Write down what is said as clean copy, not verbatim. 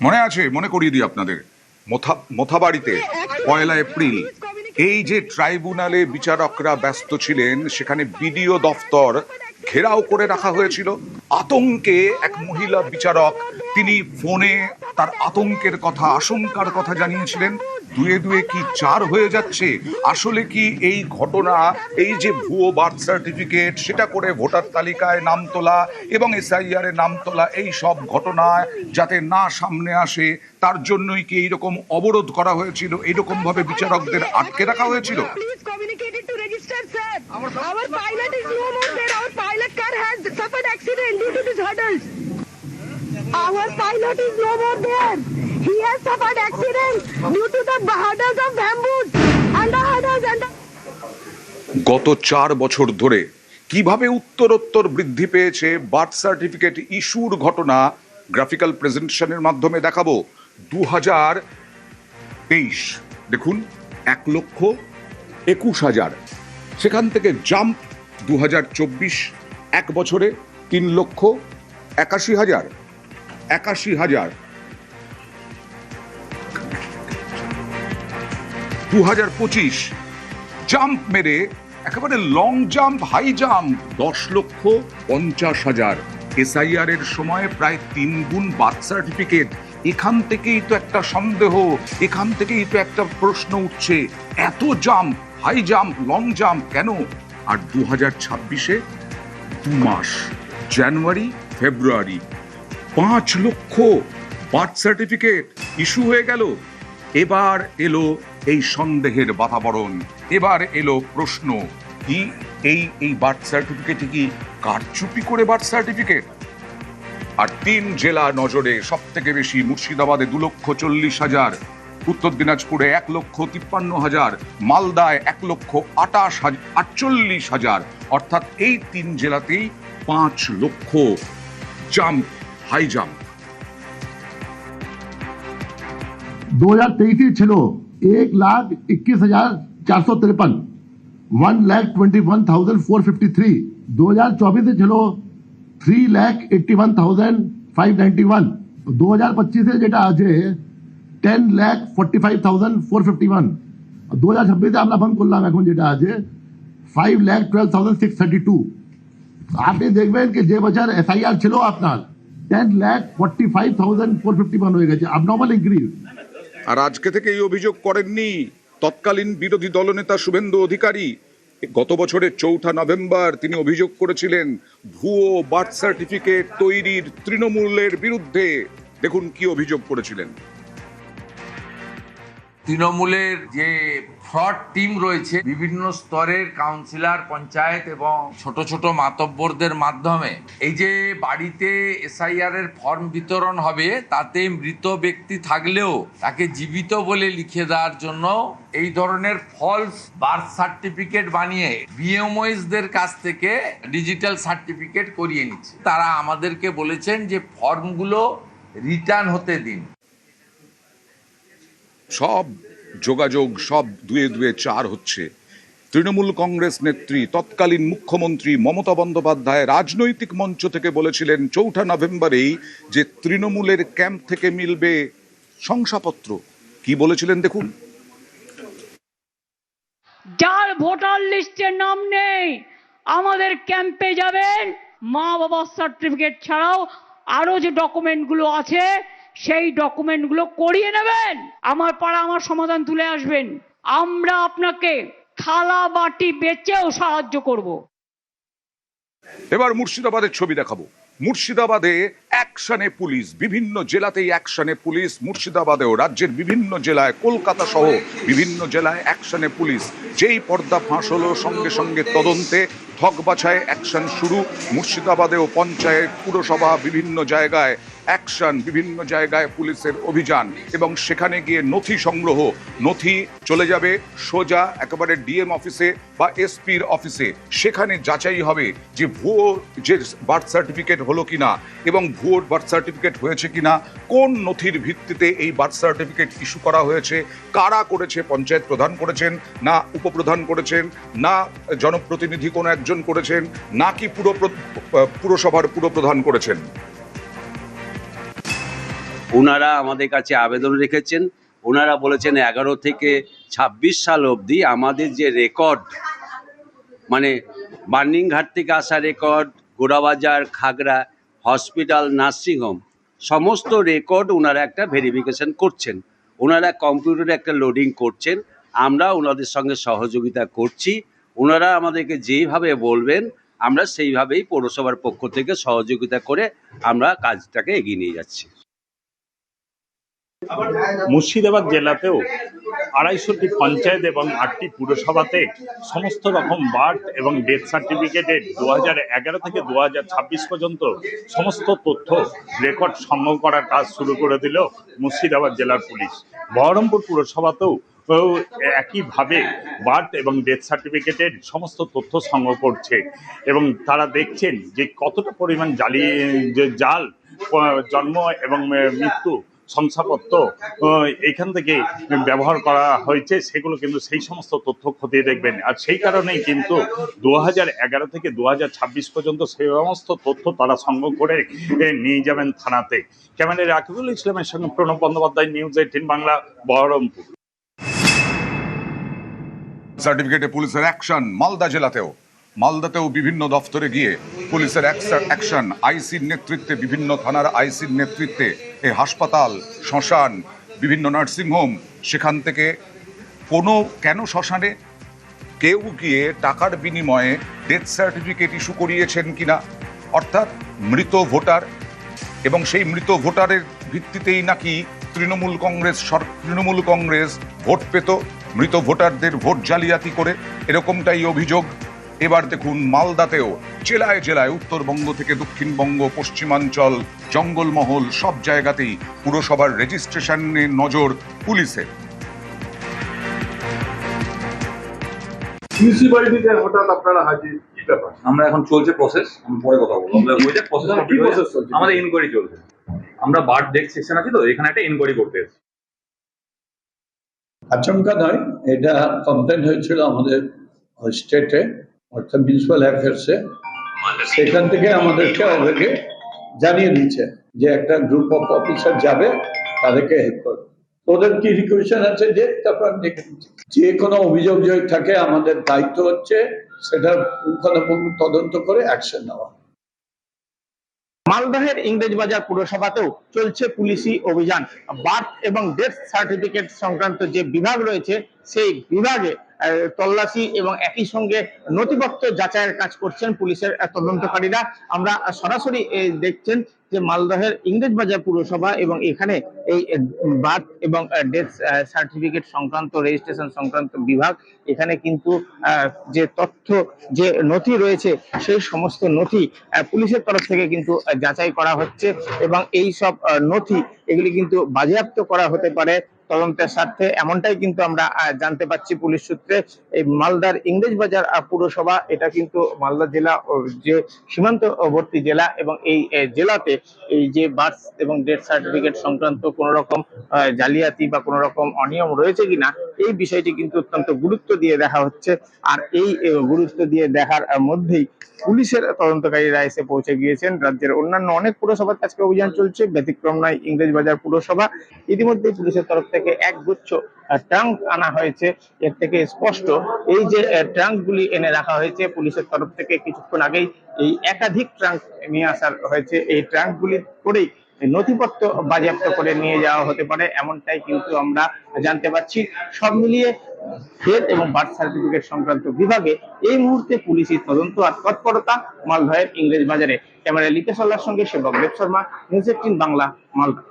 মনে আছে, মনে করিয়ে দিই আপনাদের, মোথাবাড়িতে 1 এপ্রিল এই যে ট্রাইব্যুনালে বিচারকরা ব্যস্ত ছিলেন, সেখানে বিডিও দফতর ঘেরাও করে রাখা হয়েছিল। আতঙ্কে এক মহিলা বিচারক, তিনি ফোনে তার আতঙ্কের কথা, আশঙ্কার কথা জানিয়েছিলেন। দুয়ে দুয়ে কি 4 হয়ে যাচ্ছে? আসলে কি এই ঘটনা, এই যে ভুয়ো বার্থ সার্টিফিকেট সেটা করে ভোটার তালিকায় নাম তোলা এবং এসআইআর এ নাম তোলা, এই সব ঘটনা যাতে না সামনে আসে, তার জন্যই কি এইরকম অবরোধ করা হয়েছিল, এইরকম ভাবে বিচারকদের আটকে রাখা হয়েছিল? Our pilot is no more there. He has suffered accident due to the hurdles of bamboos and the hurdles and the... গত 4 বছর ধরে কিভাবে উত্তরোত্তর বৃদ্ধি পেয়েছে বার্থ সার্টিফিকেট ইস্যুর ঘটনা, গ্রাফিক্যাল প্রেজেন্টেশনের মাধ্যমে দেখাবো। 2023 দেখুন 1,21,000, সেখান থেকে জাম্প 2024 এক বছরে 3,81,000, 2025 জাম্প মেরে একেবারে long jump, high jump 10,50,000। SIR এর সময় প্রায় 3 গুণ বার্থ সার্টিফিকেট। এখান থেকেই তো একটা সন্দেহ, এখান থেকেই তো একটা প্রশ্ন উঠছে, এত jump, high jump, long jump কেন? আর 2026-এ 2 মাস, জানুয়ারি ফেব্রুয়ারি 5 লক্ষ বার্থ সার্টিফিকেট ইস্যু হয়ে গেল। এবার এলো এই সন্দেহের বাতাবরণ, এবার এলো প্রশ্ন, কি এই বার্থ সার্টিফিকেটে কি কারচুপি করে বার্থ সার্টিফিকেট? আর 3 জেলা নজরে, সব থেকে বেশি মুর্শিদাবাদে 2,40,000, উত্তর দিনাজপুরে 1,53,000, মালদায় 1,48,000, অর্থাৎ এই 3 জেলাতেই 5 লক্ষ জাম্প, হাই জাম্প। 2023 ছিল 1,21,453, 1,21,453। 2024 ছিল 3,81,591। 2025 যেটা আছে 10,45,451। 2026 আমরা বন্ধ করলাম, এখন যেটা আছে 5,12,632। আপনি দেখবেন কি যে বছর এসআইআর ছিল আপনার 10,45,451 হয়ে গেছে, abnormal increase। আর আজকে থেকে এই অভিযোগ করেননি তৎকালীন বিরোধী দলনেতা শুভেন্দু অধিকারী। গত বছরের 4 নভেম্বর তিনি অভিযোগ করেছিলেন ভুয়ো বার্থ সার্টিফিকেট তৈরির তৃণমূলের বিরুদ্ধে। দেখুন কি অভিযোগ করেছিলেন। তৃণমূলের যে ফ্রড টিম রয়েছে, বিভিন্ন স্তরের কাউন্সিলর, পঞ্চায়েত এবং ছোট ছোট মাতব্বরদের মাধ্যমে এই যে বাড়িতে এসআইআর এর ফর্ম বিতরণ হবে, তাতে মৃত ব্যক্তি থাকলেও তাকে জীবিত বলে লিখে দেওয়ার জন্য এই ধরনের ফলস বার্থ সার্টিফিকেট বানিয়ে বিএমওএসদের কাছ থেকে ডিজিটাল সার্টিফিকেট করিয়ে নিচ্ছে। তারা আমাদেরকে বলেছেন যে ফর্মগুলো রিটার্ন হতে দিন। সব যোগাযোগ, সব 2-2-4 হচ্ছে। তৃণমূল কংগ্রেস নেত্রী, তৎকালীন মুখ্যমন্ত্রী মমতা বন্দ্যোপাধ্যায় রাজনৈতিক মঞ্চ থেকে বলেছিলেন 4 নভেম্বরেই যে তৃণমূলের ক্যাম্প থেকে মিলবে শংসাপত্র। কি বলেছিলেন দেখুন। যার ভোটার লিস্টে নাম নেই আমাদের ক্যাম্পে যাবেন, মা বাবার সার্টিফিকেট ছাড়াও আরো যে ডকুমেন্টগুলো আছে সেই ডকুমেন্টগুলো করিয়ে নেবেন, আমার পাড়া আমার সমাধান তুলে আসবেন। আমরা আপনাকে থালা বাটি বেচেও সাহায্য করব। এবার মুর্শিদাবাদের ছবি দেখাবো। মুর্শিদাবাদে অ্যাকশনে পুলিশ, বিভিন্ন জেলাতেই অ্যাকশনে পুলিশ। মুর্শিদাবাদেও রাজ্যের বিভিন্ন জেলায়, কলকাতা সহ বিভিন্ন জেলায় অ্যাকশনে পুলিশ। যেই পর্দা ফাঁস হলো, সঙ্গে সঙ্গে তদন্তে ঠক বাছায় অ্যাকশন শুরু। মুর্শিদাবাদেও পঞ্চায়েত, পুরসভা, বিভিন্ন জায়গায় অ্যাকশন, বিভিন্ন জায়গায় পুলিশের অভিযান, এবং সেখানে গিয়ে নথি সংগ্রহ। নথি চলে যাবে সোজা একেবারে ডিএম অফিসে বা এসপির অফিসে। সেখানে যাচাই হবে যে ভুয়ো যে বার্থ সার্টিফিকেট হলো কিনা এবং ভুয়ো বার্থ সার্টিফিকেট হয়েছে কিনা, কোন নথির ভিত্তিতে এই বার্থ সার্টিফিকেট ইস্যু করা হয়েছে, কারা করেছে, পঞ্চায়েত প্রধান করেছেন না উপপ্রধান করেছেন না জনপ্রতিনিধি কোনো একজন করেছেন নাকি পুরসভার পুরপ্রধান করেছেন। ওনারা আমাদের কাছে আবেদন রেখেছেন। ওনারা বলেছেন 11 থেকে 26 সাল অবধি আমাদের যে রেকর্ড, মানে বার্নিংঘাট থেকে আসা record, Gorabazar, Khagra, hospital, nursing home, সমস্ত রেকর্ড ওনারা একটা ভেরিফিকেশন করছেন। ওনারা কম্পিউটারে একটা লোডিং করছেন। আমরা ওনাদের সঙ্গে সহযোগিতা করছি। ওনারা আমাদেরকে যেইভাবে বলবেন আমরা সেইভাবেই পৌরসভার পক্ষ থেকে সহযোগিতা করে আমরা কাজটাকে এগিয়ে নিয়ে যাচ্ছি। মুর্শিদাবাদ জেলাতেও 250টি পঞ্চায়েত এবং 8টি পুরসভাতে সমস্ত রকম বার্থ এবং ডেথ সার্টিফিকেটের 2011 থেকে 2026 পর্যন্ত সমস্ত তথ্য রেকর্ড সংগ্রহ করার কাজ শুরু করে দিল মুর্শিদাবাদ জেলার পুলিশ। বহরমপুর পুরসভাতেও একইভাবে বার্থ এবং ডেথ সার্টিফিকেটের সমস্ত তথ্য সংগ্রহ করছে এবং তারা দেখছেন যে কতটা পরিমাণ জাল জন্ম এবং মৃত্যু শংসাপত্র এখান থেকে ব্যবহার করা হয়েছে, সেগুলো কিন্তু সেই সমস্ত তথ্য খতিয়ে দেখবেন। আর সেই কারণেই কিন্তু 2011 থেকে 2026 পর্যন্ত সেই সমস্ত তথ্য তারা সংগ্রহ করে নিয়ে যাবেন থানাতে। ক্যামেরায় রাকিবুল ইসলামের সঙ্গে প্রণব বন্দ্যোপাধ্যায়, নিউজ 18 বাংলা, বহরমপুর। সার্টিফিকেটে পুলিশের অ্যাকশন মালদাতেও বিভিন্ন দফতরে গিয়ে পুলিশের অ্যাকশন, আইসির নেতৃত্বে, বিভিন্ন থানার আইসির নেতৃত্বে এই হাসপাতাল, শ্মশান, বিভিন্ন নার্সিংহোম, সেখান থেকে কেন শ্মশানে কেউ গিয়ে টাকার বিনিময়ে ডেথ সার্টিফিকেট ইস্যু করিয়েছেন কিনা, অর্থাৎ মৃত ভোটার, এবং সেই মৃত ভোটারের ভিত্তিতেই নাকি তৃণমূল কংগ্রেস ভোট পেত, মৃত ভোটারদের ভোট জালিয়াতি করে, এরকমটাই অভিযোগ। এবার দেখুন মালদাতেও জেলায় জেলায়, উত্তরবঙ্গ থেকে দক্ষিণবঙ্গ, পশ্চিমাঞ্চল, জঙ্গলমহল, সব জায়গাতেই পুরসভার রেজিস্ট্রেশনে নজর পুলিশের। মিউনিসিপ্যালিটিতে হঠাৎ আপনারা হাজির, কি ব্যাপার? আমরা এখন চলছে প্রসেস, আমি পরে কথা বলবো। আমাদের ইনকোয়ারি চলছে। আমরা বার্ড ডেক সেকশন আছে তো, এখানে একটা ইনকোয়ারি করতে এসেছি। আচমকা নয়, এটা কমপ্লেন হয়েছিল আমাদের স্টেটে, অর্থাৎ মিউনিসিপ্যাল অ্যাফেয়ার্সে। সেখান থেকে আমাদেরকে অলরেডি জানিয়ে দিচ্ছে যে একটা গ্রুপ অফ অফিসার যাবে, তাদেরকে হেল্প করবে। ওদের কি রিকোয়েশন আছে যে তারপর যে কোনো অভিযোগ যদি থাকে আমাদের দায়িত্ব হচ্ছে সেটা পুঙ্খানুপুঙ্খ তদন্ত করে অ্যাকশন নেওয়া। মালদহের ইংরেজবাজার পুরসভাতেও চলছে পুলিশি অভিযান। বার্থ এবং ডেথ সার্টিফিকেট সংক্রান্ত যে বিভাগ রয়েছে সেই বিভাগে তল্লাশি এবং একই সঙ্গে নথিপত্র যাচাইয়ের কাজ করছেন পুলিশের তদন্তকারীরা। আমরা সরাসরি দেখছেন যে মালদহের ইংরেজবাজার পুরসভা এবং এখানে এই বার্থ এবং ডেথ সার্টিফিকেট সংক্রান্ত রেজিস্ট্রেশন সংক্রান্ত বিভাগ, এখানে কিন্তু যে তথ্য, যে নথি রয়েছে সেই সমস্ত নথি পুলিশের তরফ থেকে কিন্তু যাচাই করা হচ্ছে এবং এই সব নথি এগুলি কিন্তু বাজেয়াপ্ত করা হতে পারে তদন্তের স্বার্থে, এমনটাই কিন্তু আমরা জানতে পাচ্ছি পুলিশ সূত্রে। এই মালদার ইংরেজবাজার পুরসভা, এটা কিন্তু মালদা জেলা যে সীমান্তবর্তী জেলা, এবং এই জেলাতে এই যে বার্থ এবং ডেথ সার্টিফিকেট সংক্রান্ত কোন রকম জালিয়াতি বা কোন রকম অনিয়ম রয়েছে কিনা এই বিষয়টি কিন্তু অত্যন্ত গুরুত্ব দিয়ে দেখা হচ্ছে। আর এই গুরুত্ব দিয়ে দেখার মধ্যেই পুলিশের তদন্তকারীরা এসে পৌঁছে গিয়েছেন। রাজ্যের অন্যান্য অনেক পুরসভার আজকে অভিযান চলছে, ব্যতিক্রম নয় ইংরেজবাজার পুরসভা। ইতিমধ্যে পুলিশের তরফ থেকে একগুচ্ছ ট্রাঙ্ক আনা হয়েছে। এর থেকে স্পষ্ট এই যে ট্রাঙ্কগুলি এনে রাখা হয়েছে পুলিশের তরফ থেকে কিছুক্ষণ আগেই এই একাধিক ট্রাঙ্ক নিয়ে আসা হয়েছে। এই ট্রাঙ্কগুলি করেই নথিপত্র বাজেয়াপ্ত করে নিয়ে যাওয়া হতে পারে, এমনটাই কিন্তু আমরা জানতে পারছি। সব মিলিয়ে ডেথ এবং বার্থ সার্টিফিকেট সংক্রান্ত বিভাগে এই মুহূর্তে পুলিশি তদন্ত আর তৎপরতা মালদহের ইংরেজবাজারে। ক্যামেরায় লিপেশ আল্লাহর সঙ্গে সেবক দেব শর্মা, নিউজ 18 বাংলা, মালদা।